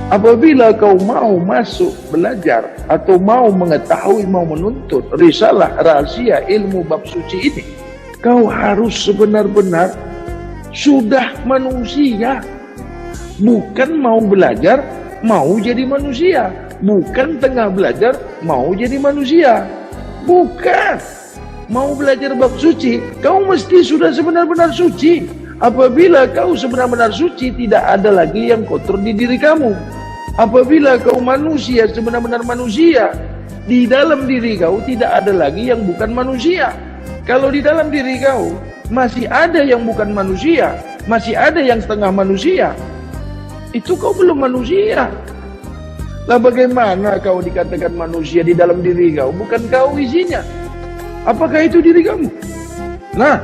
Apabila kau mau masuk belajar atau mau mengetahui, mau menuntut risalah rahasia ilmu bab suci ini, kau harus sebenar-benar sudah manusia. Bukan mau belajar, mau jadi manusia. Bukan tengah belajar, mau jadi manusia. Bukan. Mau belajar bab suci, kau mesti sudah sebenar-benar suci. Apabila kau sebenar-benar suci, tidak ada lagi yang kotor di diri kamu. Apabila kau manusia, sebenar-benar manusia, di dalam diri kau tidak ada lagi yang bukan manusia. Kalau di dalam diri kau masih ada yang bukan manusia, masih ada yang setengah manusia, itu kau belum manusia. Lah bagaimana kau dikatakan manusia di dalam diri kau? Bukan kau isinya. Apakah itu diri kamu? Nah,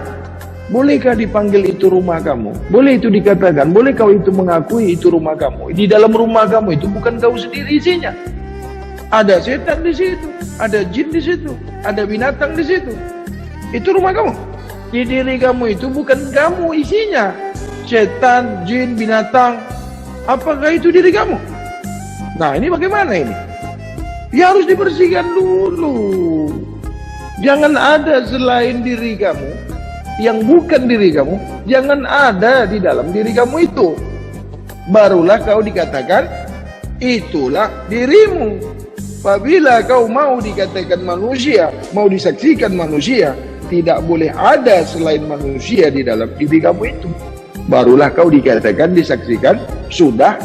bolehkah dipanggil itu rumah kamu? Boleh itu dikatakan, boleh kau itu mengakui itu rumah kamu. Di dalam rumah kamu itu bukan kau sendiri isinya. Ada setan di situ, ada jin di situ, ada binatang di situ. Itu rumah kamu. Di diri kamu itu bukan kamu isinya. Setan, jin, binatang. Apakah itu diri kamu? Nah, ini bagaimana ini? Ya harus dibersihkan dulu. Jangan ada selain diri kamu yang bukan diri kamu, jangan ada di dalam diri kamu itu. Barulah kau dikatakan itulah dirimu. Apabila kau mau dikatakan manusia, mau disaksikan manusia, tidak boleh ada selain manusia di dalam diri kamu itu. Barulah kau dikatakan, disaksikan sudah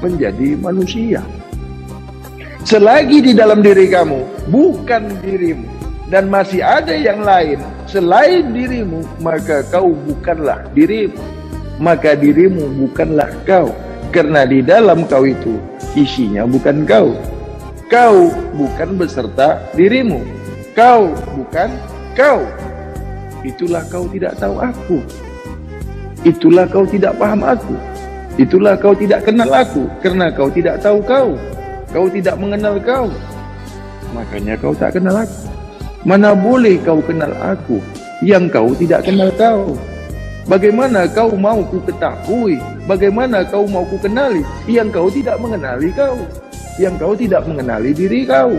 menjadi manusia. Selagi di dalam diri kamu bukan dirimu dan masih ada yang lain selain dirimu, maka kau bukanlah dirimu, maka dirimu bukanlah kau. Karena di dalam kau itu isinya bukan kau. Kau bukan beserta dirimu. Kau bukan kau. Itulah kau tidak tahu aku. Itulah kau tidak paham aku. Itulah kau tidak kenal aku. Karena kau tidak tahu kau. Kau tidak mengenal kau. Makanya kau tak kenal aku. Mana boleh kau kenal aku yang kau tidak kenal kau? Bagaimana kau mau ku ketahui? Bagaimana kau mau ku kenali yang kau tidak mengenali kau? Yang kau tidak mengenali diri kau.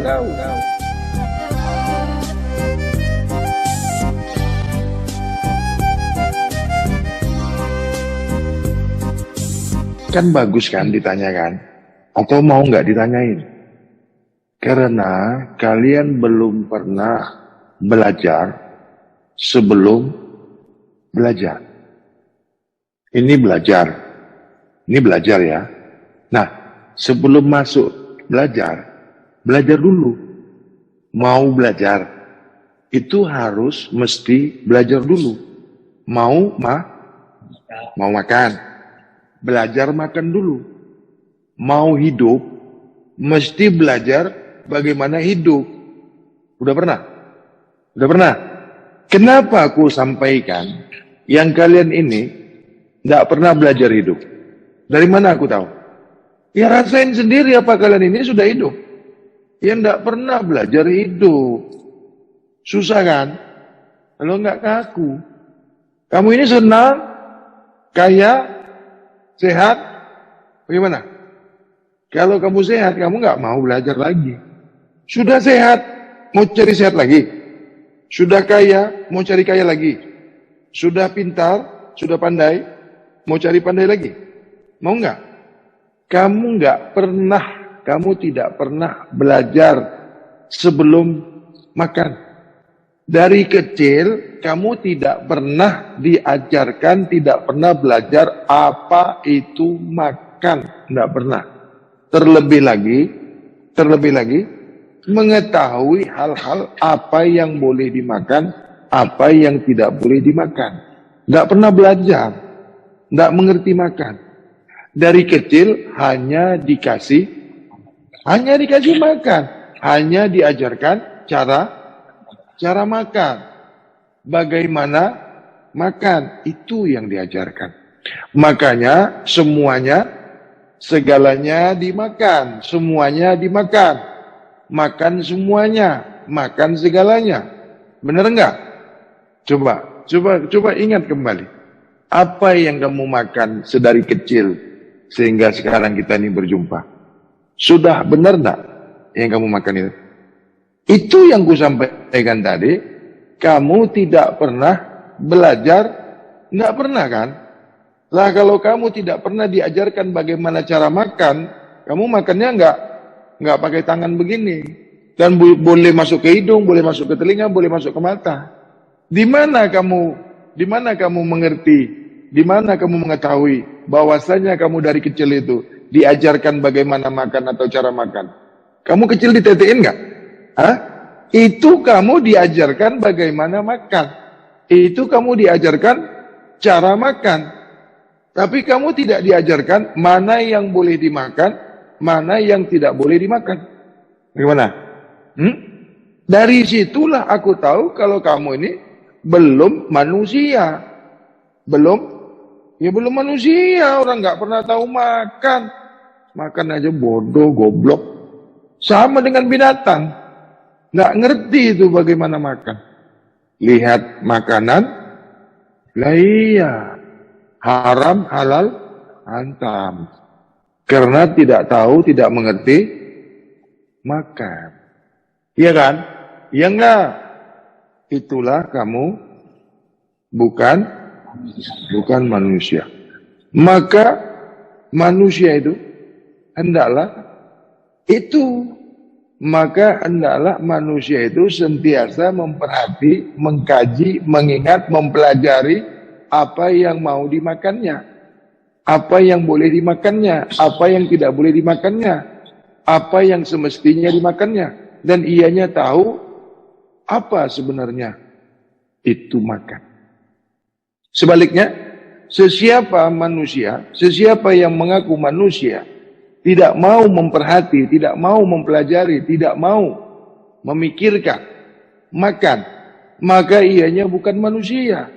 Kan bagus kan ditanyakan? Atau mau nggak ditanyain? Karena kalian belum pernah belajar sebelum belajar. Ini belajar ya. Nah, sebelum masuk belajar dulu. Mau belajar, itu harus mesti belajar dulu. Mau makan, belajar makan dulu. Mau hidup, mesti belajar bagaimana hidup. Udah pernah? Kenapa aku sampaikan yang kalian ini tidak pernah belajar hidup? Dari mana aku tahu? Ya rasain sendiri apa kalian ini sudah hidup. Yang tidak pernah belajar hidup. Susah kan? Kalau nggak kaku. Kamu ini senang, kaya, sehat, bagaimana? Kalau kamu sehat, kamu nggak mau belajar lagi. Sudah sehat, mau cari sehat lagi. Sudah kaya, mau cari kaya lagi. Sudah pintar, sudah pandai, mau cari pandai lagi. Mau nggak? Kamu tidak pernah belajar sebelum makan. Dari kecil, kamu tidak pernah diajarkan, tidak pernah belajar apa itu makan. Tidak pernah. Terlebih lagi, mengetahui hal-hal apa yang boleh dimakan, apa yang tidak boleh dimakan. Tidak pernah belajar, tidak mengerti makan. Dari kecil hanya dikasih makan, hanya diajarkan cara makan, bagaimana makan, itu yang diajarkan. Makanya segalanya dimakan, semuanya dimakan. Makan semuanya, makan segalanya. Benar enggak? Coba ingat kembali. Apa yang kamu makan sedari kecil sehingga sekarang kita ini berjumpa. Sudah benar enggak yang kamu makan itu? Itu yang ku sampaikan tadi. Kamu tidak pernah belajar, enggak pernah kan? Lah kalau kamu tidak pernah diajarkan bagaimana cara makan, kamu makannya enggak pakai tangan begini. Dan boleh masuk ke hidung, boleh masuk ke telinga, boleh masuk ke mata. Di mana kamu mengerti, di mana kamu mengetahui bahwasanya kamu dari kecil itu diajarkan bagaimana makan atau cara makan? Kamu kecil ditetein enggak? Hah? Itu kamu diajarkan bagaimana makan. Itu kamu diajarkan cara makan. Tapi kamu tidak diajarkan mana yang boleh dimakan, mana yang tidak boleh dimakan. Bagaimana? Dari situlah aku tahu kalau kamu ini belum manusia. Belum manusia. Orang nggak pernah tahu makan. Makan aja bodoh, goblok. Sama dengan binatang. Nggak ngerti itu bagaimana makan. Lihat makanan. Lah iya. Haram, halal, hantam. Karena tidak tahu, tidak mengerti makan. Iya kan? Iya enggak? Itulah kamu bukan manusia. Maka manusia itu hendaklah manusia itu sentiasa memperhati, mengkaji, mengingat, mempelajari apa yang mau dimakannya, apa yang boleh dimakannya, apa yang tidak boleh dimakannya, apa yang semestinya dimakannya. Dan ianya tahu apa sebenarnya itu makan. Sebaliknya, sesiapa yang mengaku manusia, tidak mau memperhati, tidak mau mempelajari, tidak mau memikirkan makan, maka ianya bukan manusia.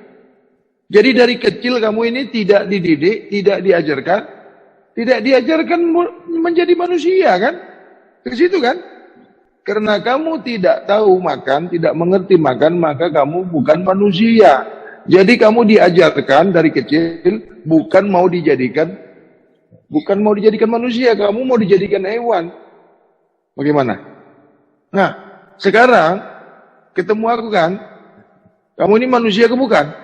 Jadi dari kecil kamu ini tidak dididik, tidak diajarkan menjadi manusia kan? Ke situ kan? Karena kamu tidak tahu makan, tidak mengerti makan, maka kamu bukan manusia. Jadi kamu diajarkan dari kecil bukan mau dijadikan manusia, kamu mau dijadikan hewan. Bagaimana? Nah, sekarang ketemu aku kan, kamu ini manusia ke bukan?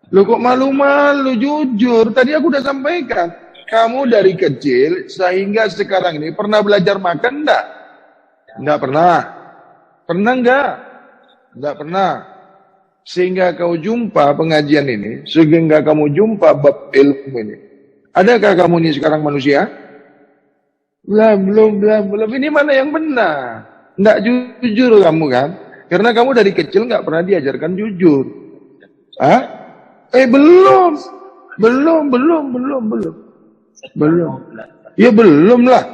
Loh kok malu-malu, jujur. Tadi aku udah sampaikan, kamu dari kecil sehingga sekarang ini pernah belajar makan enggak? Enggak pernah. Pernah enggak? Enggak pernah. Sehingga kau jumpa pengajian ini, sehingga kamu jumpa bab ilmu ini. Adakah kamu ini sekarang manusia? Belum. Ini mana yang benar? Enggak jujur kamu kan? Karena kamu dari kecil enggak pernah diajarkan jujur. Hah? Belum. Ya belum lah.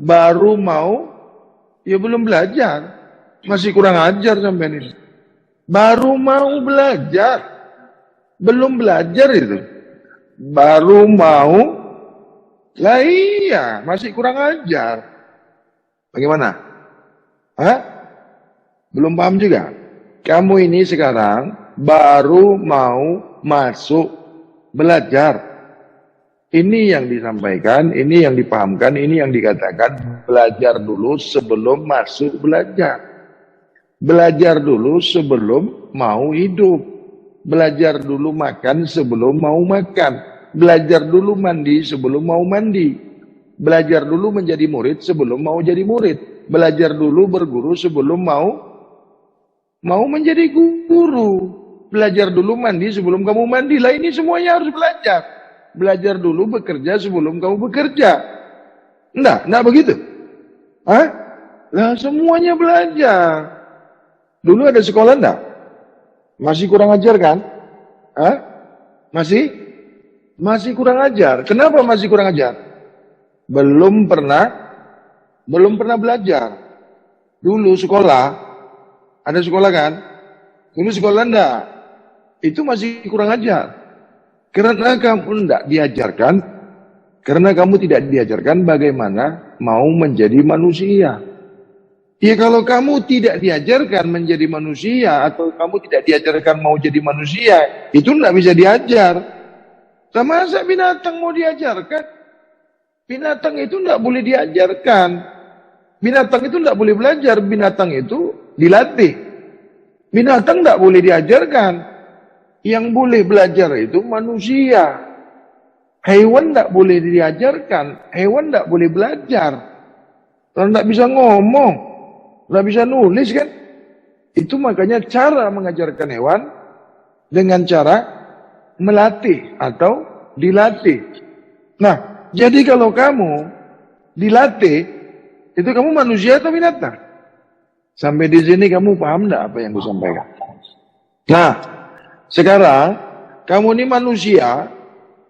Baru mau. Ya belum belajar. Masih kurang ajar sampai ini. Baru mau belajar. Belum belajar itu. Baru mau. Lah iya. Masih kurang ajar. Bagaimana? Hah? Belum paham juga? Kamu ini sekarang baru mau masuk belajar. Ini yang disampaikan, ini yang dipahamkan, ini yang dikatakan belajar dulu sebelum masuk belajar. Belajar dulu sebelum mau hidup. Belajar dulu makan sebelum mau makan. Belajar dulu mandi sebelum mau mandi. Belajar dulu menjadi murid sebelum mau jadi murid. Belajar dulu berguru sebelum mau menjadi guru. Belajar dulu mandi sebelum kamu mandi. Lah ini semuanya harus belajar. Belajar dulu bekerja sebelum kamu bekerja. Enggak begitu. Hah? Lah semuanya belajar. Dulu ada sekolah enggak? Masih kurang ajar kan? Hah? Masih kurang ajar. Kenapa masih kurang ajar? Belum pernah belajar. Dulu sekolah, ada sekolah kan? Dulu sekolah enggak? Itu masih kurang ajar. Karena kamu tidak diajarkan, karena kamu tidak diajarkan bagaimana mau menjadi manusia. Ya kalau kamu tidak diajarkan menjadi manusia, atau kamu tidak diajarkan mau jadi manusia, itu tidak bisa diajar. Masa binatang mau diajarkan? Binatang itu tidak boleh diajarkan. Binatang itu tidak boleh belajar. Binatang itu dilatih. Binatang tidak boleh diajarkan. Yang boleh belajar itu manusia. Hewan tidak boleh diajarkan. Hewan tidak boleh belajar. Kalau tidak bisa ngomong, tidak bisa nulis kan. Itu makanya cara mengajarkan hewan dengan cara melatih atau dilatih. Nah, jadi kalau kamu dilatih, itu kamu manusia atau binatang? Sampai di sini kamu paham enggak apa yang aku sampaikan? Nah, sekarang kamu ini manusia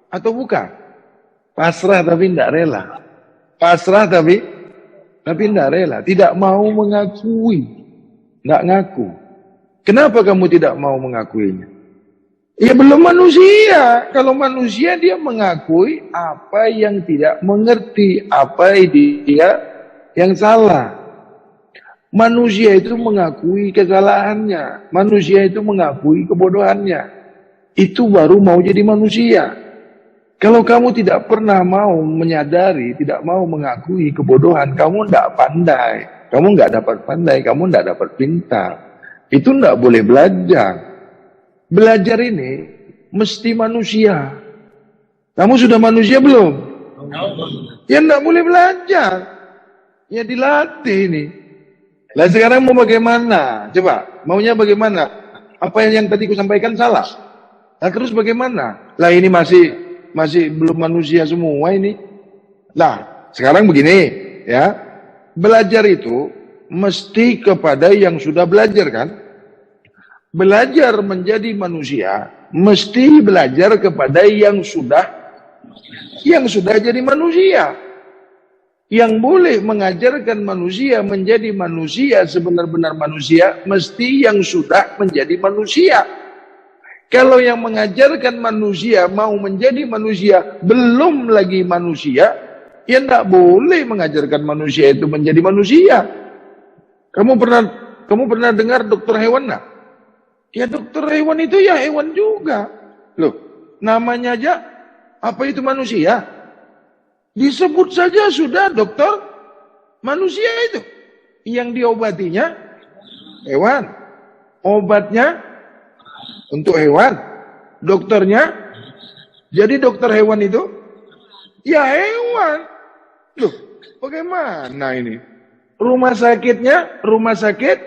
atau bukan? Pasrah tapi tidak rela. Pasrah tapi tidak rela. Tidak mau mengakui. Tidak ngaku. Kenapa kamu tidak mau mengakuinya? Ya belum manusia. Kalau manusia dia mengakui apa yang tidak mengerti, apa dia yang salah. Manusia itu mengakui kesalahannya. Manusia itu mengakui kebodohannya. Itu baru mau jadi manusia. Kalau kamu tidak pernah mau menyadari, tidak mau mengakui kebodohan, kamu tidak pandai. Kamu nggak dapat pandai, kamu tidak dapat pintar. Itu tidak boleh belajar. Belajar ini mesti manusia. Kamu sudah manusia belum? Ya tidak boleh belajar. Ya dilatih ini. Lah sekarang mau bagaimana? Coba, maunya bagaimana? Apa yang tadi ku sampaikan salah? Nah terus bagaimana? Lah ini masih belum manusia semua ini. Nah, sekarang begini ya. Belajar itu mesti kepada yang sudah belajar kan? Belajar menjadi manusia mesti belajar kepada yang sudah jadi manusia. Yang boleh mengajarkan manusia menjadi manusia sebenar-benar manusia mesti yang sudah menjadi manusia. Kalau yang mengajarkan manusia mau menjadi manusia belum lagi manusia, ya tidak boleh mengajarkan manusia itu menjadi manusia. Kamu pernah dengar dokter hewan nggak? Ya dokter hewan itu ya hewan juga. Loh, namanya aja apa itu manusia? Disebut saja sudah dokter manusia itu. Yang diobatinya hewan. Obatnya untuk hewan. Dokternya jadi dokter hewan itu ya hewan. Loh, bagaimana ini? Rumah sakitnya rumah sakit,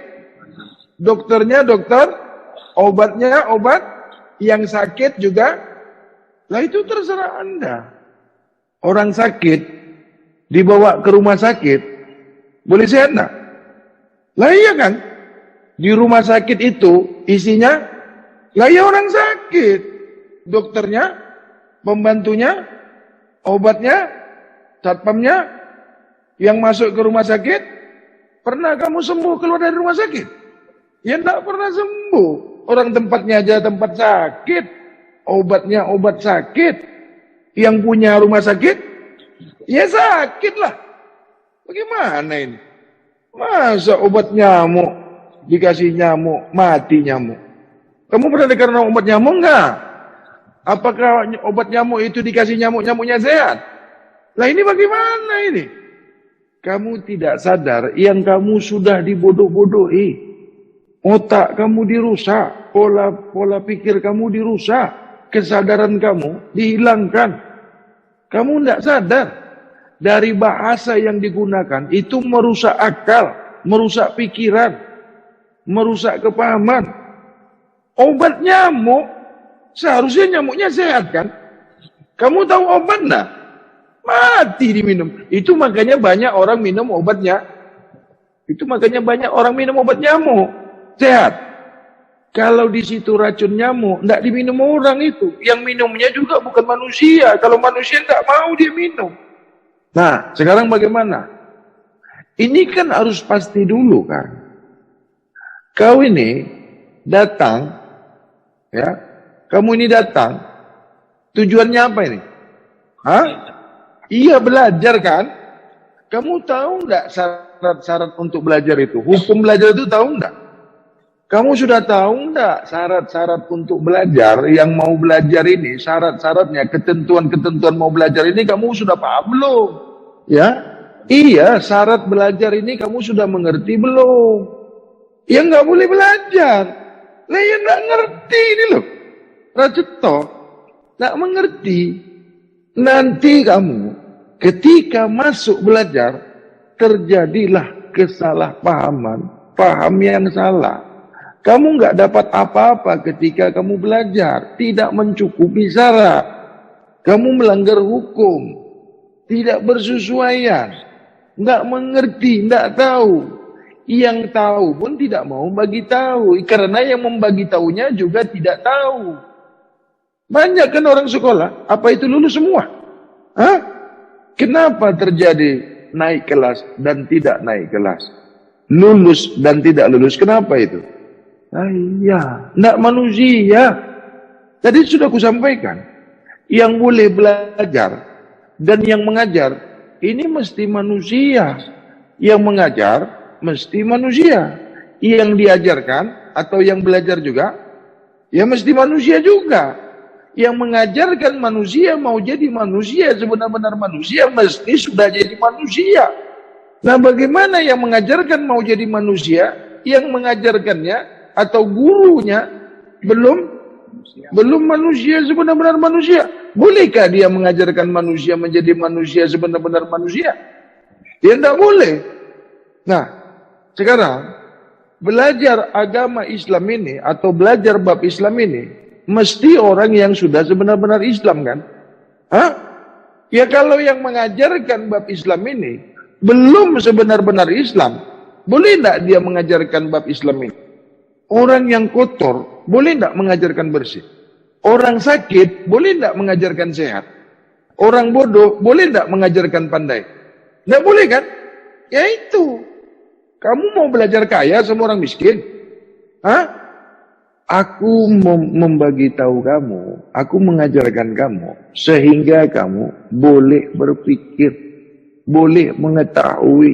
dokternya dokter, obatnya obat, yang sakit juga. Lah itu terserah Anda. Orang sakit dibawa ke rumah sakit boleh sehat enggak? Lah iya kan? Di rumah sakit itu isinya lah ya orang sakit. Dokternya, pembantunya, obatnya, satpamnya yang masuk ke rumah sakit. Pernah kamu sembuh keluar dari rumah sakit? Ya enggak pernah sembuh. Orang tempatnya aja tempat sakit, obatnya obat sakit. Yang punya rumah sakit, ya sakit lah. Bagaimana ini? Masa obat nyamuk, dikasih nyamuk, mati nyamuk. Kamu pernah dengar obat nyamuk enggak? Apakah obat nyamuk itu dikasih nyamuk, nyamuknya sehat? Lah ini bagaimana ini? Kamu tidak sadar yang kamu sudah dibodoh-bodohi. Otak kamu dirusak, pola pikir kamu dirusak, kesadaran kamu dihilangkan. Kamu tidak sadar dari bahasa yang digunakan itu merusak akal, merusak pikiran, merusak kepahaman. Obat nyamuk, seharusnya nyamuknya sehat kan? Kamu tahu obat enggak? Mati diminum. Itu makanya banyak orang minum obatnya. Itu makanya banyak orang minum obat nyamuk. Sehat. Kalau di situ racun nyamuk, tidak diminum orang itu. Yang minumnya juga bukan manusia. Kalau manusia tidak mau dia minum. Nah, sekarang bagaimana? Ini kan harus pasti dulu kan. Kau ini datang, ya, kamu ini datang. Tujuannya apa ini? Hah? Iya belajar kan? Kamu tahu enggak syarat-syarat untuk belajar itu? Hukum belajar itu tahu enggak? Kamu sudah tahu enggak syarat-syarat untuk belajar? Yang mau belajar ini, syarat-syaratnya, ketentuan-ketentuan mau belajar ini kamu sudah paham belum? Ya? Iya, syarat belajar ini kamu sudah mengerti belum? Ya nggak boleh belajar. Lah ya nggak ngerti ini loh. Raceto, nggak mengerti. Nanti kamu ketika masuk belajar, terjadilah kesalahpahaman, paham yang salah. Kamu nggak dapat apa-apa ketika kamu belajar, tidak mencukupi syarat. Kamu melanggar hukum, tidak bersesuaian, nggak mengerti, nggak tahu. Yang tahu pun tidak mau bagi tahu, karena yang membagi tahunya juga tidak tahu. Banyak kan orang sekolah, apa itu lulus semua? Hah? Kenapa terjadi naik kelas dan tidak naik kelas? Lulus dan tidak lulus, kenapa itu? Iya, tidak manusia. Tadi sudah kusampaikan, yang boleh belajar dan yang mengajar, ini mesti manusia. Yang mengajar, mesti manusia. Yang diajarkan atau yang belajar juga, ya mesti manusia juga. Yang mengajarkan manusia mau jadi manusia, sebenar-benar manusia, mesti sudah jadi manusia. Nah bagaimana yang mengajarkan mau jadi manusia, yang mengajarkannya atau gurunya belum manusia sebenar-benar manusia? Bolehkah dia mengajarkan manusia menjadi manusia sebenar-benar manusia? Ya tidak boleh. Nah, sekarang belajar agama Islam ini atau belajar bab Islam ini mesti orang yang sudah sebenar-benar Islam kan? Hah? Ya kalau yang mengajarkan bab Islam ini belum sebenar-benar Islam, boleh tidak dia mengajarkan bab Islam ini? Orang yang kotor boleh tidak mengajarkan bersih? Orang sakit boleh tidak mengajarkan sehat? Orang bodoh boleh tidak mengajarkan pandai? Tidak boleh kan? Ya itu. Kamu mau belajar kaya sama orang miskin? Hah? Aku membagi tahu kamu, aku mengajarkan kamu, sehingga kamu boleh berpikir, boleh mengetahui,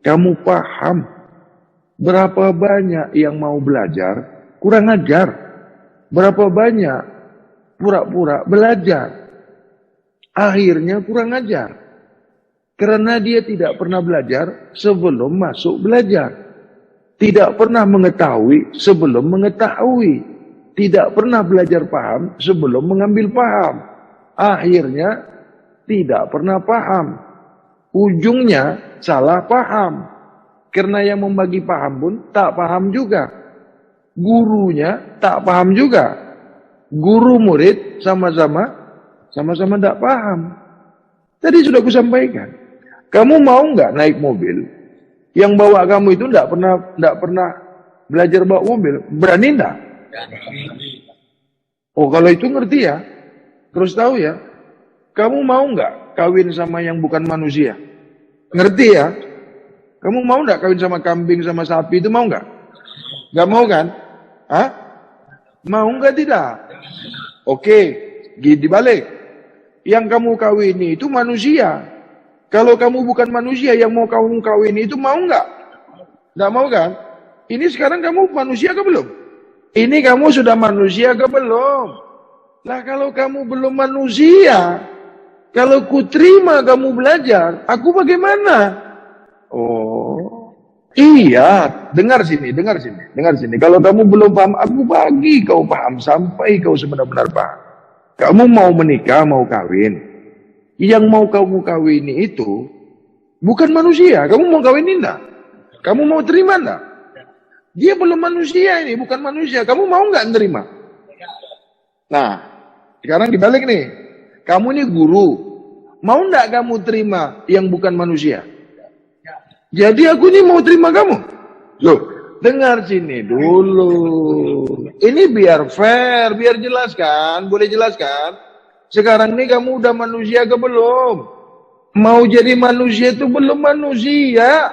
kamu paham. Berapa banyak yang mau belajar, kurang ajar. Berapa banyak pura-pura belajar, akhirnya kurang ajar. Karena dia tidak pernah belajar sebelum masuk belajar. Tidak pernah mengetahui sebelum mengetahui. Tidak pernah belajar paham sebelum mengambil paham. Akhirnya tidak pernah paham. Ujungnya salah paham. Karena yang membagi paham pun tak paham juga. Gurunya tak paham juga. Guru murid sama-sama tak paham. Tadi sudah kusampaikan. Kamu mau nggak naik mobil? Yang bawa kamu itu tidak pernah belajar bawa mobil, berani enggak? Oh kalau itu ngerti ya, terus tahu ya. Kamu mau nggak kawin sama yang bukan manusia? Ngerti ya? Kamu mau nggak kawin sama kambing sama sapi itu mau nggak? Nggak mau kan? Hah? Mau nggak tidak? Oke, dibalik. Yang kamu kawini itu manusia. Kalau kamu bukan manusia yang mau kamu kawin itu mau nggak? Nggak mau kan? Ini sekarang kamu manusia ke belum? Ini kamu sudah manusia ke belum? Lah kalau kamu belum manusia, kalau ku terima kamu belajar, aku bagaimana? Oh, iya, dengar sini. Kalau kamu belum paham, aku bagi kau paham sampai kau sebenar-benar paham. Kamu mau menikah, mau kawin. Yang mau kamu kawini itu bukan manusia. Kamu mau kawinin enggak? Kamu mau terima enggak? Dia belum manusia ini, bukan manusia. Kamu mau enggak terima? Nah, sekarang dibalik nih. Kamu ini guru. Mau enggak kamu terima yang bukan manusia? Jadi aku ini mau terima kamu. Loh, dengar sini dulu. Ini biar fair, biar jelas kan? Boleh jelaskan? Sekarang ini kamu udah manusia ke belum? Mau jadi manusia itu belum manusia.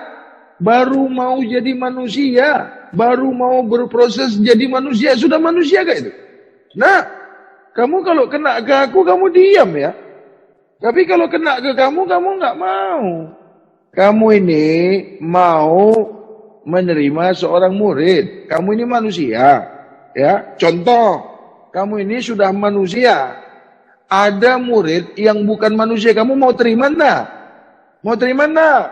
Baru mau jadi manusia. Baru mau berproses jadi manusia. Sudah manusia gak itu? Nah, kamu kalau kena ke aku, kamu diam ya. Tapi kalau kena ke kamu nggak mau. Kamu ini mau menerima seorang murid. Kamu ini manusia, ya. Contoh, kamu ini sudah manusia. Ada murid yang bukan manusia, kamu mau terima enggak? Mau terima enggak?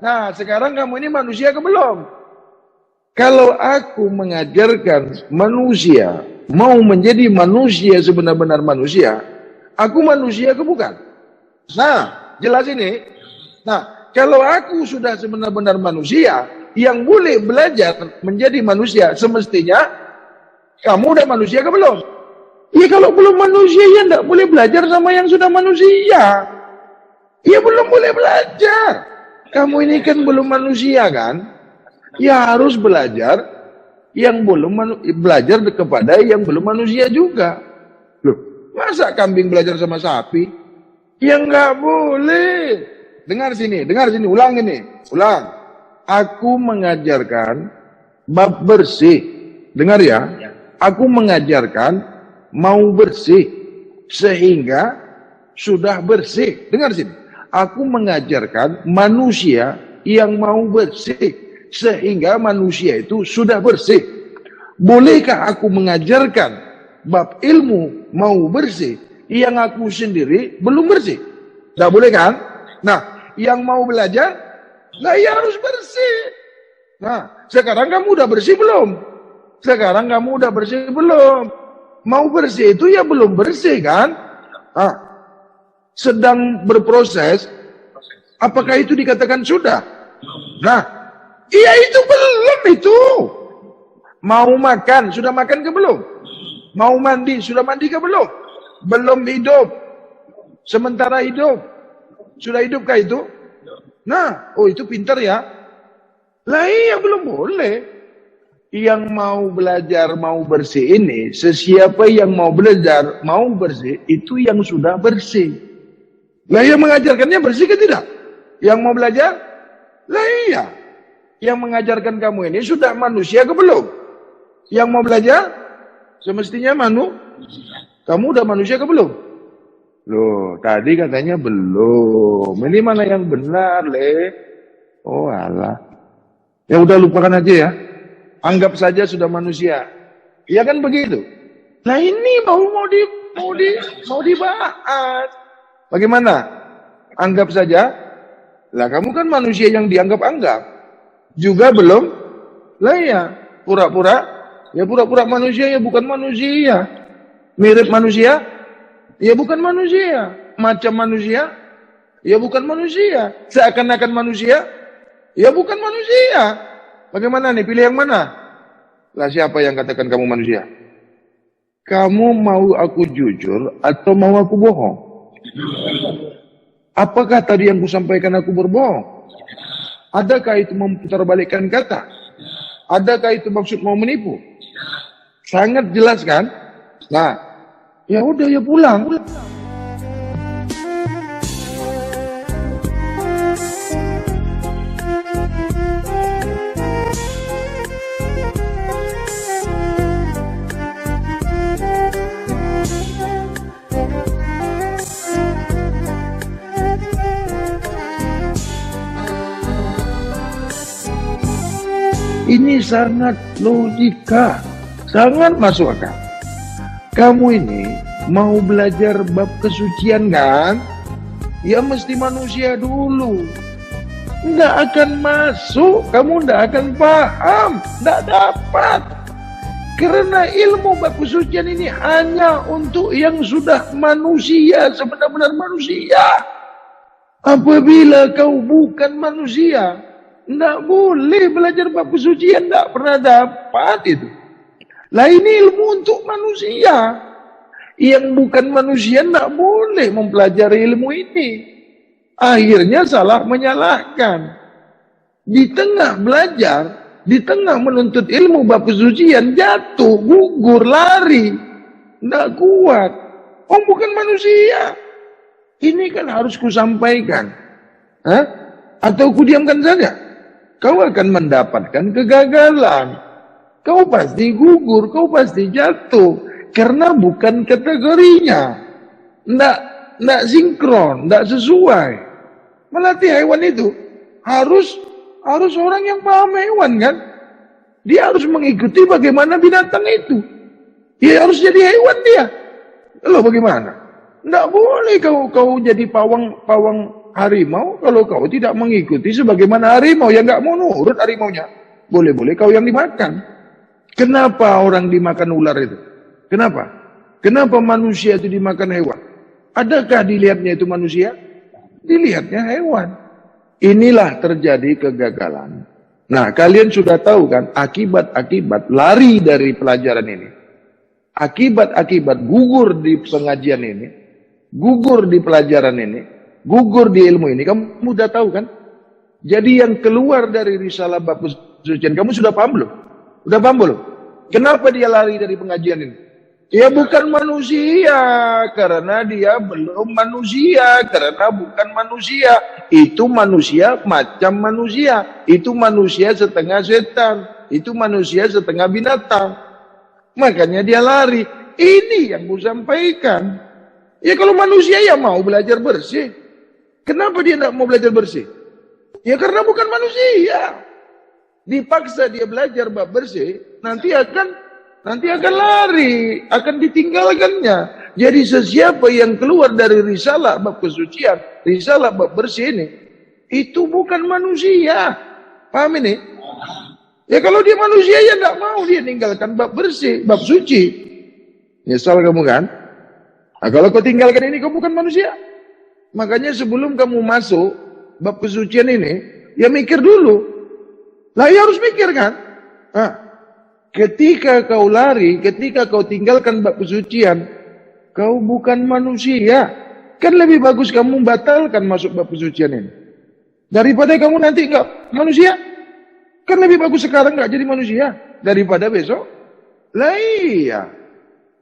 Nah, sekarang kamu ini manusia ke belum? Kalau aku mengajarkan manusia mau menjadi manusia sebenar-benar manusia, aku manusia ke bukan? Nah, jelas ini. Nah, kalau aku sudah sebenar-benar manusia yang boleh belajar menjadi manusia, semestinya kamu udah manusia ke belum? Ya kalau belum manusia ya enggak boleh belajar sama yang sudah manusia. Ya belum boleh belajar. Kamu ini kan belum manusia kan? Ya harus belajar yang belum belajar kepada yang belum manusia juga. Loh, masa kambing belajar sama sapi? Ya enggak boleh. Dengar sini, ulang ini. Ulang. Aku mengajarkan bab bersih. Dengar ya. Aku mengajarkan mau bersih sehingga sudah bersih. Dengar sini. Aku mengajarkan manusia yang mau bersih sehingga manusia itu sudah bersih. Bolehkah aku mengajarkan bab ilmu mau bersih yang aku sendiri belum bersih? Tidak boleh kan? Nah, yang mau belajar, nah ya harus bersih. Nah, sekarang kamu udah bersih belum? Sekarang kamu udah bersih belum? Mau bersih itu ya belum bersih kan? Nah, sedang berproses, apakah itu dikatakan sudah? Nah, iya itu belum itu. Mau makan, sudah makan ke belum? Mau mandi, sudah mandi ke belum? Belum hidup. Sementara hidup. Sudah hidupkah itu? Nah, oh itu pintar ya. Lah iya belum boleh. Yang mau belajar, mau bersih ini, sesiapa yang mau belajar, mau bersih, itu yang sudah bersih. Lah yang mengajarkannya bersih ke tidak? Yang mau belajar? Lah iya. Yang mengajarkan kamu ini sudah manusia ke belum? Yang mau belajar? Semestinya kamu udah manusia ke belum? Loh, tadi katanya belum. Ini mana yang benar, Le? Oh alah. Ya udah lupakan aja ya. Anggap saja sudah manusia. Ya kan begitu. Nah ini mau dibahas. Bagaimana? Anggap saja. Lah kamu kan manusia yang dianggap-anggap. Juga belum. Lah ya, pura-pura. Ya pura-pura manusia ya bukan manusia. Mirip manusia. Ya bukan manusia. Macam manusia. Ya bukan manusia. Seakan-akan manusia. Ya bukan manusia. Bagaimana nih? Pilih yang mana? Lah siapa yang katakan kamu manusia? Kamu mau aku jujur atau mau aku bohong? Apakah tadi yang kusampaikan aku berbohong? Adakah itu memutarbalikkan kata? Adakah itu maksud mau menipu? Sangat jelas kan? Nah, ya udah ya pulang. Ini sangat logika, sangat masuk akal. Kamu ini mau belajar bab kesucian kan? Ya mesti manusia dulu. Nggak akan masuk, kamu nggak akan paham, nggak dapat. Karena ilmu bab kesucian ini hanya untuk yang sudah manusia, sebenar-benar manusia. Apabila kau bukan manusia, nggak boleh belajar bab kesucian, nggak pernah dapat itu. Lah ini ilmu untuk manusia. Yang bukan manusia nggak boleh mempelajari ilmu ini. Akhirnya salah menyalahkan. Di tengah belajar, di tengah menuntut ilmu bab kesucian, jatuh, gugur, lari. Nggak kuat. Oh bukan manusia. Ini kan harus kusampaikan. Hah? Atau kudiamkan saja? Kau akan mendapatkan kegagalan. Kau pasti gugur, kau pasti jatuh. Karena bukan kategorinya. Nggak sinkron, nggak sesuai. Melatih hewan itu harus harus orang yang paham hewan kan. Dia harus mengikuti bagaimana binatang itu. Dia harus jadi hewan dia. Lalu bagaimana? Tidak boleh kau jadi pawang harimau kalau kau tidak mengikuti sebagaimana harimau yang nggak mau nurut harimaunya. Boleh-boleh kau yang dimakan. Kenapa orang dimakan ular itu? Kenapa? Kenapa manusia itu dimakan hewan? Adakah dilihatnya itu manusia? Dilihatnya hewan. Inilah terjadi kegagalan. Nah, kalian sudah tahu kan akibat-akibat lari dari pelajaran ini. Akibat-akibat gugur di pengajian ini, gugur di pelajaran ini, gugur di ilmu ini. Kamu sudah tahu kan? Jadi yang keluar dari risalah bab kesucian, kamu sudah paham belum? Udah paham belum? Kenapa dia lari dari pengajian ini? Dia bukan manusia, karena dia belum manusia, karena bukan manusia. Itu manusia macam manusia. Itu manusia setengah setan. Itu manusia setengah binatang. Makanya dia lari. Ini yang aku sampaikan. Ya kalau manusia ya mau belajar bersih. Kenapa dia tidak mau belajar bersih? Ya karena bukan manusia. Dipaksa dia belajar bab bersih, nanti akan lari, akan ditinggalkannya. Jadi sesiapa yang keluar dari risalah bab kesucian, risalah bab bersih ini, itu bukan manusia. Paham ini? Ya kalau dia manusia ya tidak mau dia tinggalkan bab bersih, bab suci. Nyesal kamu kan? Nah, kalau kau tinggalkan ini kau bukan manusia. Makanya sebelum kamu masuk bab kesucian ini, ya mikir dulu. Lah ya harus mikir kan? Nah, ketika kau lari, ketika kau tinggalkan bab kesucian, kau bukan manusia. Kan lebih bagus kamu batalkan masuk bab kesucian ini. Daripada kamu nanti enggak manusia. Kan lebih bagus sekarang enggak jadi manusia daripada besok. Lah iya.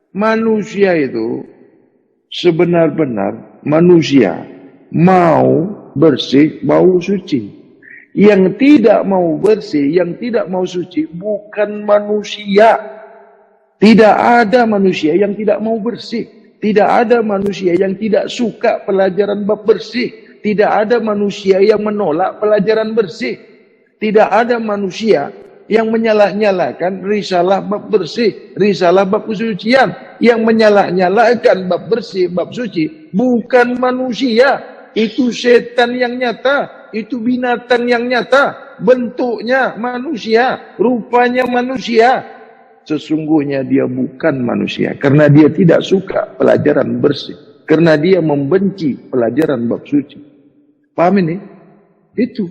Manusia itu sebenar-benar manusia mau bersih, mau suci. Yang tidak mau bersih, yang tidak mau suci bukan manusia. Tidak ada manusia yang tidak mau bersih. Tidak ada manusia yang tidak suka pelajaran bab bersih. Tidak ada manusia yang menolak pelajaran bersih. Tidak ada manusia yang menyalah-nyalakan risalah bab bersih, risalah bab kesucian. Yang menyalah-nyalakan bab bersih, bab suci bukan manusia. Itu setan yang nyata. Itu binatang yang nyata, bentuknya manusia, rupanya manusia. Sesungguhnya dia bukan manusia, karena dia tidak suka pelajaran bersih, karena dia membenci pelajaran bab suci. Paham ini? Itu.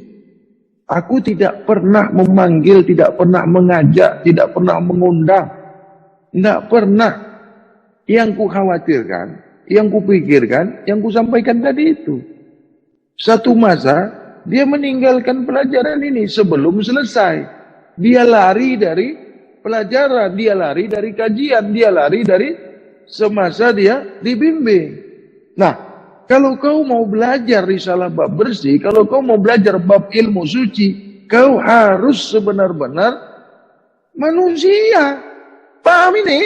Aku tidak pernah memanggil, tidak pernah mengajak, tidak pernah mengundang. Tidak pernah. Yang ku khawatirkan, yang ku pikirkan, yang ku sampaikan tadi itu. Satu masa, dia meninggalkan pelajaran ini sebelum selesai. Dia lari dari pelajaran, dia lari dari kajian, dia lari dari semasa dia dibimbing. Nah, kalau kau mau belajar risalah bab bersih, kalau kau mau belajar bab ilmu suci, kau harus sebenar-benar manusia. Paham ini?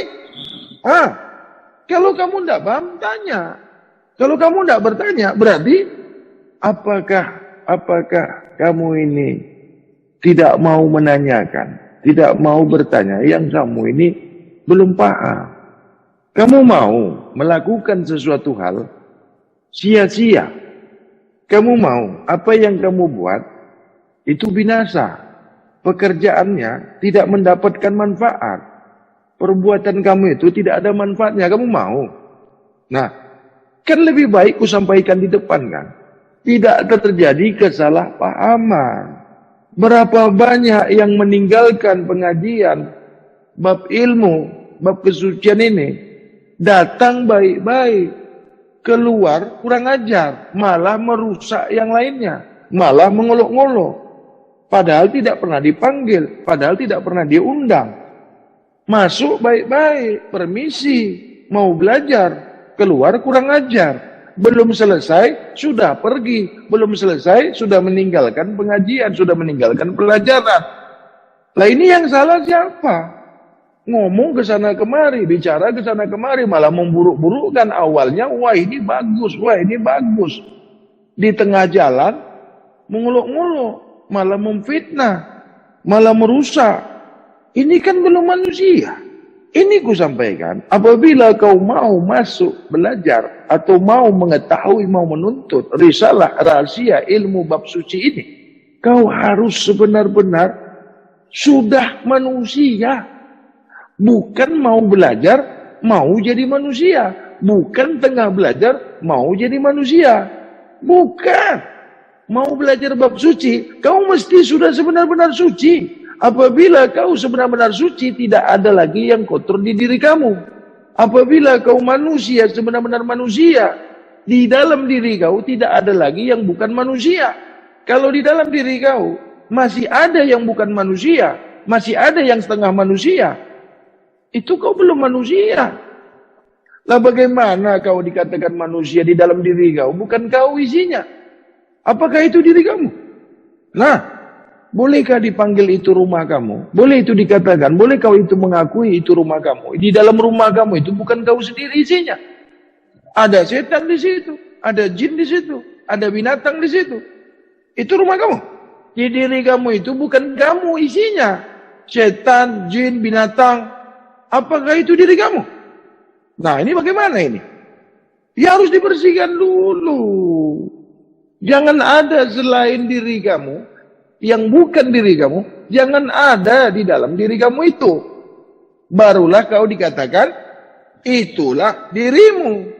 Kalau kamu tidak paham, tanya. Kalau kamu tidak bertanya, berarti apakah kamu ini tidak mau menanyakan, tidak mau bertanya, yang kamu ini belum paham. Kamu mau melakukan sesuatu hal sia-sia. Kamu mau apa yang kamu buat itu binasa. Pekerjaannya tidak mendapatkan manfaat. Perbuatan kamu itu tidak ada manfaatnya. Kamu mau? Nah, kan lebih baik ku sampaikan di depan kan. Tidak terjadi kesalahpahaman. Berapa banyak yang meninggalkan pengajian bab ilmu, bab kesucian ini, datang baik-baik, keluar kurang ajar, malah merusak yang lainnya, malah mengolok-ngolok. Padahal tidak pernah dipanggil, padahal tidak pernah diundang. Masuk baik-baik, permisi, mau belajar, keluar kurang ajar. Belum selesai, sudah pergi. Belum selesai, sudah meninggalkan pengajian, sudah meninggalkan pelajaran. Lah ini yang salah siapa? Ngomong ke sana kemari, bicara ke sana kemari, malah memburuk-burukkan awalnya. Wah ini bagus, wah ini bagus. Di tengah jalan, menguluk-nguluk. malah memfitnah, malah merusak. Ini kan belum manusia. Ini ku sampaikan, apabila kau mau masuk belajar atau mau mengetahui, mau menuntut risalah rahasia ilmu bab suci ini, kau harus sebenar-benar sudah manusia. Bukan mau belajar, mau jadi manusia. Bukan tengah belajar, mau jadi manusia. Bukan. Mau belajar bab suci, kau mesti sudah sebenar-benar suci. Apabila kau sebenar-benar suci, tidak ada lagi yang kotor di diri kamu. Apabila kau manusia, sebenar-benar manusia, di dalam diri kau tidak ada lagi yang bukan manusia. Kalau di dalam diri kau masih ada yang bukan manusia, masih ada yang setengah manusia, itu kau belum manusia. Lah bagaimana kau dikatakan manusia di dalam diri kau? Bukan kau isinya. Apakah itu diri kamu? Nah, bolehkah dipanggil itu rumah kamu? Boleh itu dikatakan, boleh kau itu mengakui itu rumah kamu? Di dalam rumah kamu itu bukan kau sendiri isinya. Ada setan di situ, ada jin di situ, ada binatang di situ. Itu rumah kamu. Di diri kamu itu bukan kamu isinya. Setan, jin, binatang. Apakah itu diri kamu? Nah, ini bagaimana ini? Ya harus dibersihkan dulu. Jangan ada selain diri kamu yang bukan diri kamu, jangan ada di dalam diri kamu itu. Barulah kau dikatakan, itulah dirimu.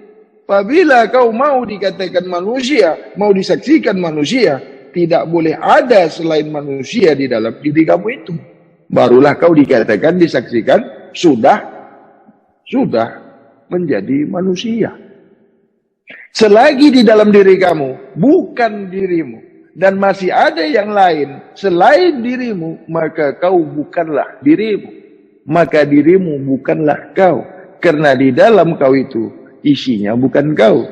Apabila kau mau dikatakan manusia, mau disaksikan manusia, tidak boleh ada selain manusia di dalam diri kamu itu. Barulah kau dikatakan, disaksikan, sudah menjadi manusia. Selagi di dalam diri kamu, bukan dirimu, dan masih ada yang lain selain dirimu, maka kau bukanlah dirimu. Maka dirimu bukanlah kau. Karena di dalam kau itu isinya bukan kau.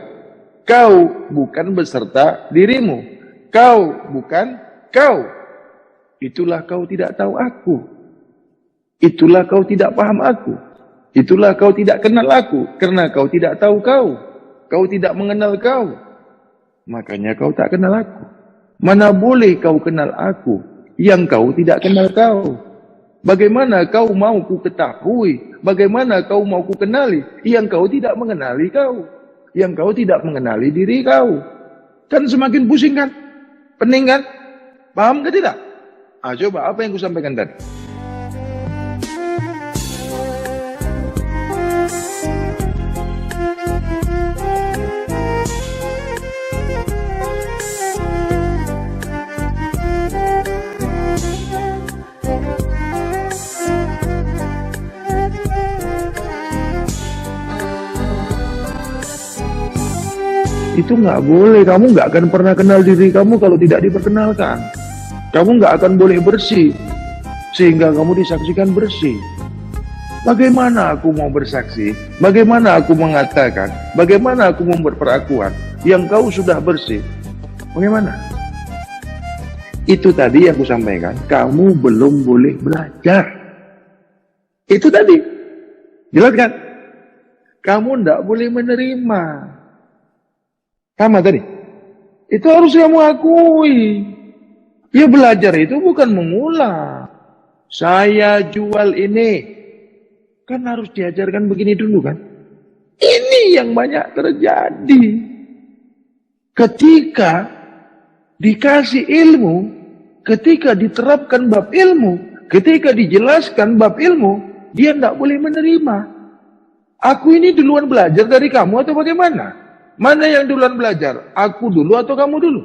Kau bukan beserta dirimu. Kau bukan kau. Itulah kau tidak tahu aku. Itulah kau tidak paham aku. Itulah kau tidak kenal aku. Karena kau tidak tahu kau. Kau tidak mengenal kau. Makanya kau tak kenal aku. Mana boleh kau kenal aku yang kau tidak kenal kau? Bagaimana kau mau ku ketahui? Bagaimana kau mau ku kenali yang kau tidak mengenali kau? Yang kau tidak mengenali diri kau? Kan semakin pusing kan? Pening kan? Paham ke tidak? Coba apa yang ku sampaikan tadi? Itu nggak boleh. Kamu nggak akan pernah kenal diri kamu kalau tidak diperkenalkan. Kamu nggak akan boleh bersih sehingga kamu disaksikan bersih. Bagaimana aku mau bersaksi? Bagaimana aku mengatakan? Bagaimana aku membuat perakuan yang kau sudah bersih? Bagaimana? Itu tadi yang aku sampaikan. Kamu belum boleh belajar. Itu tadi. Jelas kan? Kamu nggak boleh menerima. Sama tadi. Itu harus kamu akui. Ya belajar itu bukan mengulang. Saya jual ini. Kan harus diajarkan begini dulu kan. Ini yang banyak terjadi. Ketika dikasih ilmu, ketika diterapkan bab ilmu, ketika dijelaskan bab ilmu, dia tidak boleh menerima. Aku ini duluan belajar dari kamu atau bagaimana? Mana yang duluan belajar? Aku dulu atau kamu dulu?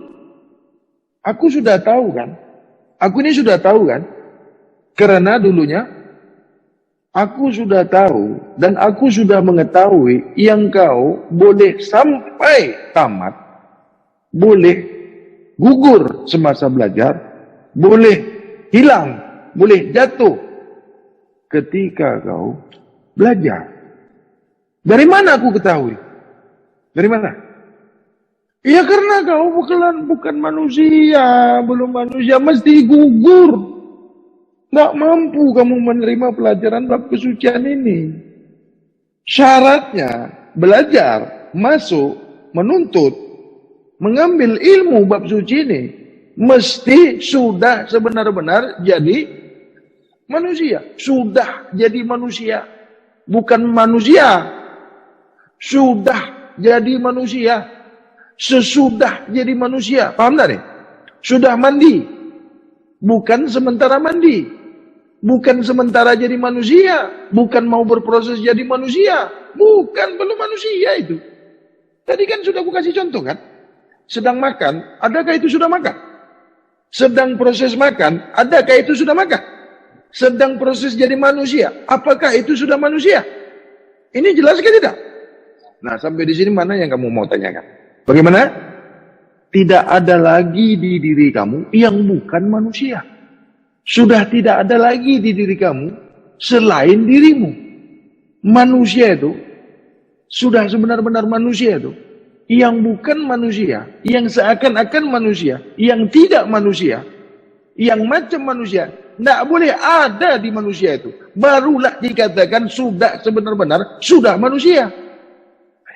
Aku sudah tahu kan? Aku ini sudah tahu kan? Karena dulunya aku sudah tahu dan aku sudah mengetahui yang kau boleh sampai tamat, boleh gugur semasa belajar, boleh hilang, boleh jatuh ketika kau belajar. Dari mana aku ketahui? Dari mana? Ya karena kau bukan manusia, belum manusia, mesti gugur. Nggak mampu kamu menerima pelajaran bab kesucian ini. Syaratnya belajar, masuk, menuntut, mengambil ilmu bab suci ini. mesti sudah sebenar-benar jadi manusia. Sudah jadi manusia. Bukan manusia. Sudah jadi manusia. Sesudah jadi manusia. Paham tak nih? Sudah mandi. Bukan sementara mandi. Bukan sementara jadi manusia. Bukan mau berproses jadi manusia. Bukan, belum manusia itu. Tadi kan sudah aku kasih contoh kan. Sedang makan, adakah itu sudah makan? Sedang proses makan, adakah itu sudah makan? Sedang proses jadi manusia, apakah itu sudah manusia? Ini jelas kan tidak? Nah, sampai di sini mana yang kamu mau tanyakan? Bagaimana? Tidak ada lagi di diri kamu yang bukan manusia. Sudah tidak ada lagi di diri kamu selain dirimu. Manusia itu, sudah sebenar-benar manusia itu, yang bukan manusia, yang seakan-akan manusia, yang tidak manusia, yang macam manusia, tidak boleh ada di manusia itu. Barulah dikatakan sudah sebenar-benar, sudah manusia.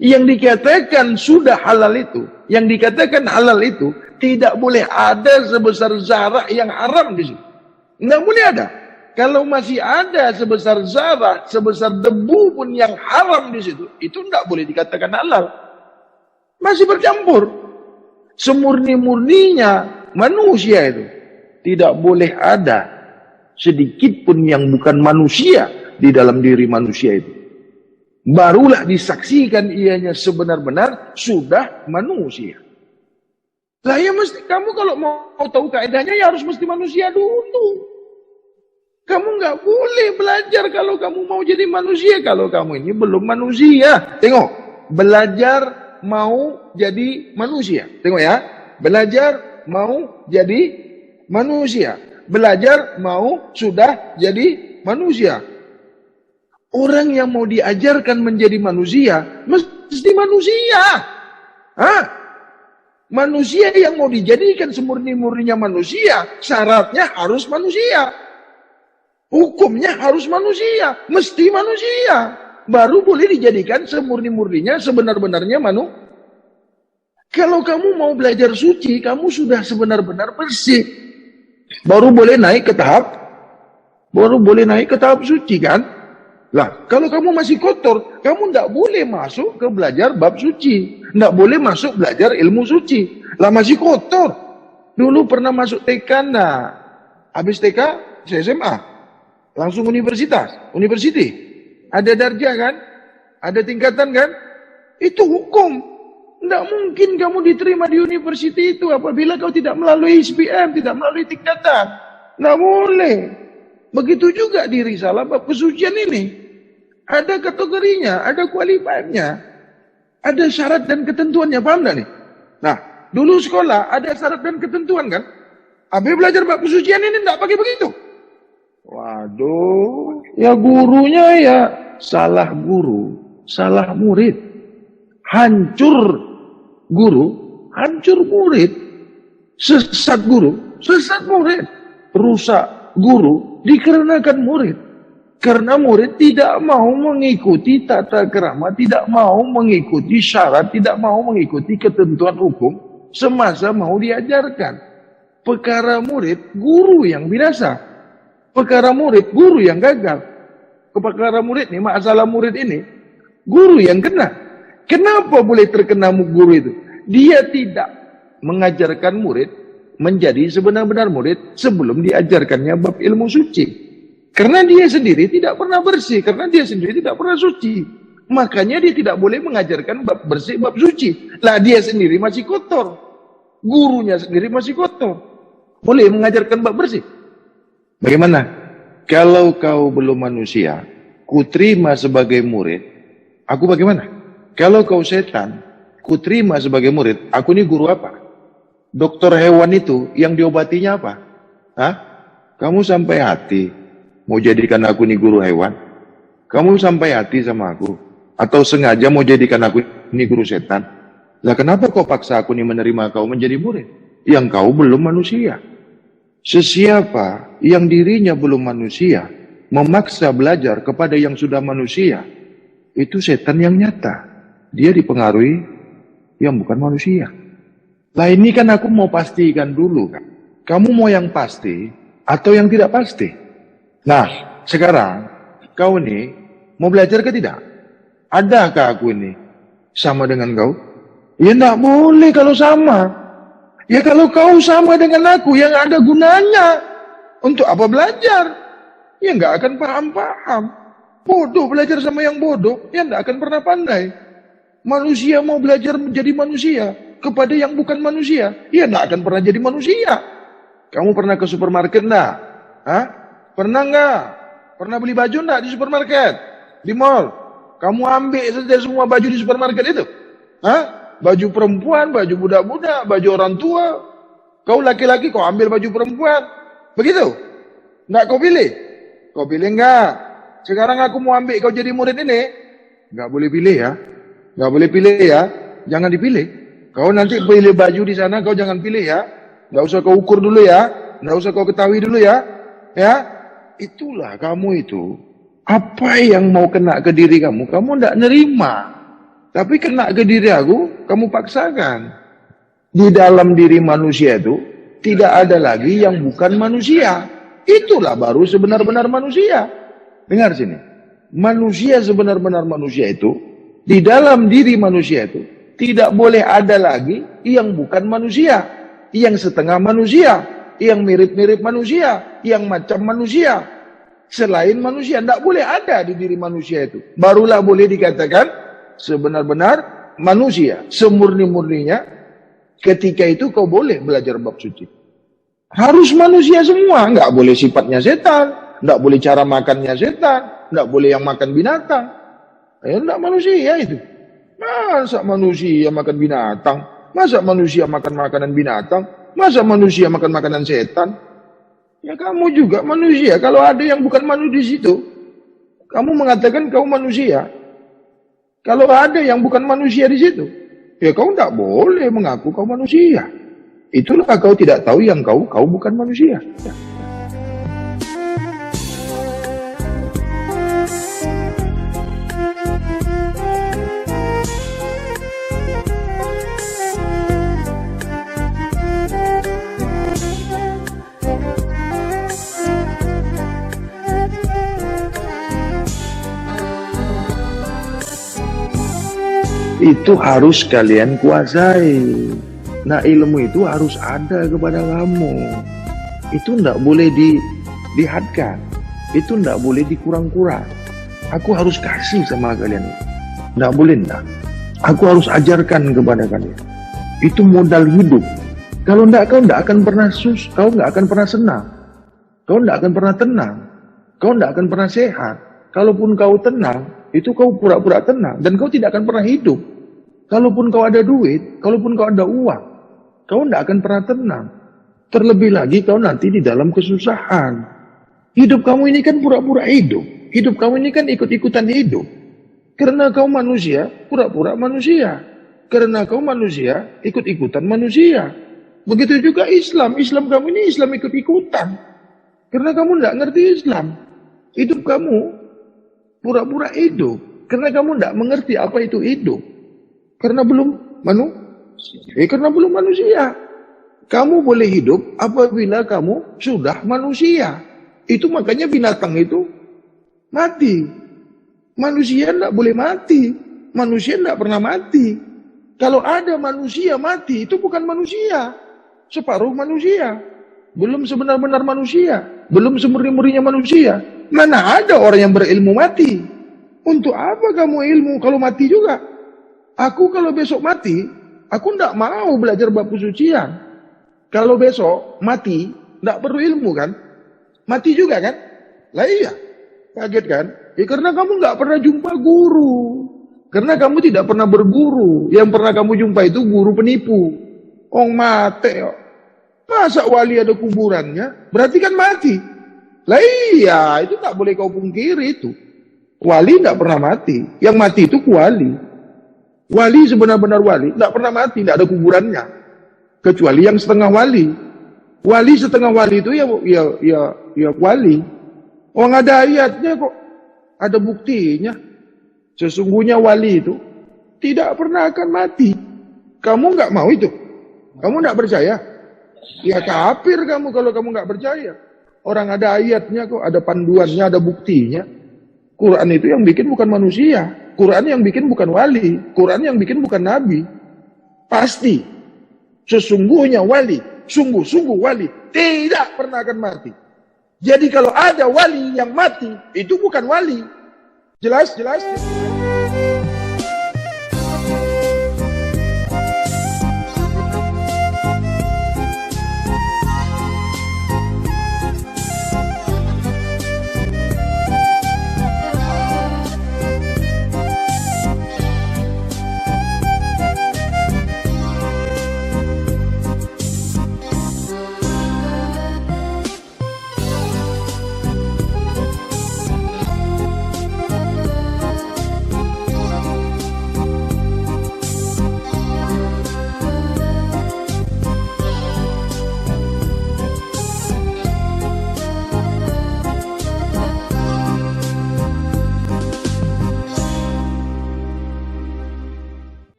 Yang dikatakan sudah halal itu, yang dikatakan halal itu, tidak boleh ada sebesar zarah yang haram di situ. Tidak boleh ada. Kalau masih ada sebesar zarah, sebesar debu pun yang haram di situ, itu tidak boleh dikatakan halal. Masih bercampur. Semurni-murninya manusia itu. Tidak boleh ada sedikit pun yang bukan manusia di dalam diri manusia itu. Barulah disaksikan ianya sebenar-benar sudah manusia. Lah ya mesti kamu kalau mau tahu kaedahnya ya harus mesti manusia dulu. Kamu nggak boleh belajar kalau kamu mau jadi manusia. Kalau kamu ini belum manusia. Tengok, belajar mau jadi manusia. Tengok ya, belajar mau jadi manusia. Belajar mau sudah jadi manusia. Orang yang mau diajarkan menjadi manusia, mesti manusia. Hah? Manusia yang mau dijadikan semurni-murninya manusia, syaratnya harus manusia. Hukumnya harus manusia, mesti manusia. Baru boleh dijadikan semurni-murninya, sebenar-benarnya manusia. Kalau kamu mau belajar suci, kamu sudah sebenar-benar bersih. Baru boleh naik ke tahap suci kan? Lah, kalau kamu masih kotor, kamu tidak boleh masuk ke belajar bab suci. Tidak boleh masuk belajar ilmu suci. Lah masih kotor. Dulu pernah masuk TK, nah. Habis TK, SMA. Langsung university. Ada darjah kan? Ada tingkatan kan? Itu hukum. Tidak mungkin kamu diterima di university itu apabila kau tidak melalui SPM, tidak melalui tingkatan. Tidak boleh. Begitu juga di risalah bab kesucian ini. Ada kategorinya, ada qualified-nya. Ada syarat dan ketentuannya, paham tak nih? Nah, dulu sekolah ada syarat dan ketentuan kan? Habis belajar bab kesucian ini tidak pakai begitu. Waduh, ya gurunya ya salah guru, salah murid. Hancur guru, hancur murid. Sesat guru, sesat murid. Rusak guru dikarenakan murid. Karena murid tidak mau mengikuti tata krama, tidak mau mengikuti syarat, tidak mau mengikuti ketentuan hukum semasa mau diajarkan. Perkara murid, guru yang binasa. Perkara murid, guru yang gagal. Perkara murid ini, masalah murid ini, guru yang kena. Kenapa boleh terkena guru itu? Dia tidak mengajarkan murid menjadi sebenar-benar murid sebelum diajarkannya bab ilmu suci. Karena dia sendiri tidak pernah bersih, karena dia sendiri tidak pernah suci. Makanya dia tidak boleh mengajarkan bab bersih, bab suci. Lah dia sendiri masih kotor. Gurunya sendiri masih kotor. Boleh mengajarkan bab bersih? Bagaimana? Kalau kau belum manusia, kuterima sebagai murid, aku bagaimana? Kalau kau setan, kuterima sebagai murid, aku ini guru apa? Dokter hewan itu yang diobatinya apa? Hah? Kamu sampai hati mau jadikan aku ini guru hewan? Kamu sampai hati sama aku? Atau sengaja mau jadikan aku ini guru setan? Lah kenapa kau paksa aku ini menerima kau menjadi murid? Yang kau belum manusia. Sesiapa yang dirinya belum manusia, memaksa belajar kepada yang sudah manusia, itu setan yang nyata. Dia dipengaruhi yang bukan manusia. Lah ini kan aku mau pastikan dulu kan. Kamu mau yang pasti atau yang tidak pasti? Nah, sekarang kau ini mau belajar ke tidak? Adakah aku ini sama dengan kau? Ya enggak boleh kalau sama. Ya kalau kau sama dengan aku yang ada gunanya. Untuk apa belajar? Ya enggak akan paham-paham. Bodoh belajar sama yang bodoh, ya enggak akan pernah pandai. Manusia mau belajar menjadi manusia kepada yang bukan manusia, ya enggak akan pernah jadi manusia. Kamu pernah ke supermarket enggak? Hah? Pernah enggak? Pernah beli baju enggak di supermarket? Di mall? Kamu ambil saja semua baju di supermarket itu? Hah? Baju perempuan, baju budak-budak, baju orang tua. Kau laki-laki kau ambil baju perempuan. Begitu? Enggak kau pilih? Kau pilih enggak? Sekarang aku mau ambil kau jadi murid ini. Enggak boleh pilih ya. Enggak boleh pilih ya. Jangan dipilih. Kau nanti pilih baju di sana, kau jangan pilih ya. Enggak usah kau ukur dulu ya. Enggak usah kau ketahui dulu ya. Ya. Itulah kamu itu. Apa yang mau kena ke diri kamu enggak nerima. Tapi kena ke diri aku, kamu paksakan. Di dalam diri manusia itu, tidak ada lagi yang bukan manusia. Itulah baru sebenar-benar manusia. Dengar sini. Manusia sebenar-benar manusia itu, di dalam diri manusia itu, tidak boleh ada lagi yang bukan manusia. Yang setengah manusia. Yang mirip-mirip manusia. Yang macam manusia. Selain manusia. Tidak boleh ada di diri manusia itu. Barulah boleh dikatakan sebenar-benar manusia. Semurni-murninya. Ketika itu kau boleh belajar bab suci. Harus manusia semua. Enggak boleh sifatnya setan. Enggak boleh cara makannya setan. Enggak boleh yang makan binatang. Ya enggak manusia itu. Masa manusia makan binatang? Masa manusia makan makanan binatang? Masa manusia makan makanan setan? Ya kamu juga manusia. Kalau ada yang bukan manusia di situ, kamu mengatakan kau manusia. Kalau ada yang bukan manusia di situ, ya kau tidak boleh mengaku kau manusia. Itulah kau tidak tahu yang kau bukan manusia. Ya. Itu harus kalian kuasai. Nah ilmu itu harus ada kepada kamu. Itu tidak boleh dilihatkan. Itu tidak boleh dikurang-kurang. Aku harus kasih sama kalian. Tidak boleh tidak. Aku harus ajarkan kepada kalian. Itu modal hidup. Kalau tidak kau tidak akan pernah kau tidak akan pernah senang. Kau tidak akan pernah tenang. Kau tidak akan pernah sehat. Kalaupun kau tenang, itu kau pura-pura tenang. Dan kau tidak akan pernah hidup. Kalaupun kau ada duit, kalaupun kau ada uang, kau tidak akan pernah tenang. Terlebih lagi kau nanti di dalam kesusahan. Hidup kamu ini kan pura-pura hidup. Hidup kamu ini kan ikut-ikutan hidup. Karena kau manusia, pura-pura manusia. Karena kau manusia, ikut-ikutan manusia. Begitu juga Islam. Islam kamu ini Islam ikut-ikutan. Karena kamu tidak ngerti Islam. Hidup kamu pura-pura hidup. Karena kamu tidak mengerti apa itu hidup. Karena belum manusia. Kamu boleh hidup apabila kamu sudah manusia. Itu makanya binatang itu mati. Manusia tidak boleh mati. Manusia tidak pernah mati. Kalau ada manusia mati, itu bukan manusia. Separuh manusia. Belum sebenar-benar manusia. Belum semurni-murninya manusia. Mana ada orang yang berilmu mati? Untuk apa kamu ilmu kalau mati juga? Aku kalau besok mati, aku tidak mau belajar bab kesucian. Kalau besok mati, tidak perlu ilmu kan? Mati juga kan? Lah iya, kaget kan? Ya karena kamu nggak pernah jumpa guru. Karena kamu tidak pernah berguru. Yang pernah kamu jumpa itu guru penipu. Orang mati. Masa wali ada kuburannya? Berarti kan mati. Lah iya, itu tak boleh kau pungkiri itu. Wali tidak pernah mati. Yang mati itu wali. Wali sebenar-benar wali, tidak pernah mati, tidak ada kuburannya. Kecuali yang setengah wali. Wali setengah wali itu ya wali. Orang ada ayatnya kok, ada buktinya. Sesungguhnya wali itu tidak pernah akan mati. Kamu nggak mau itu? Kamu nggak percaya? Ya kafir kamu kalau kamu nggak percaya. Orang ada ayatnya kok, ada panduannya, ada buktinya. Quran itu yang bikin bukan manusia. Quran yang bikin bukan wali. Quran yang bikin bukan nabi. Pasti. Sesungguhnya wali. Sungguh-sungguh wali. Tidak pernah akan mati. Jadi kalau ada wali yang mati, itu bukan wali. Jelas?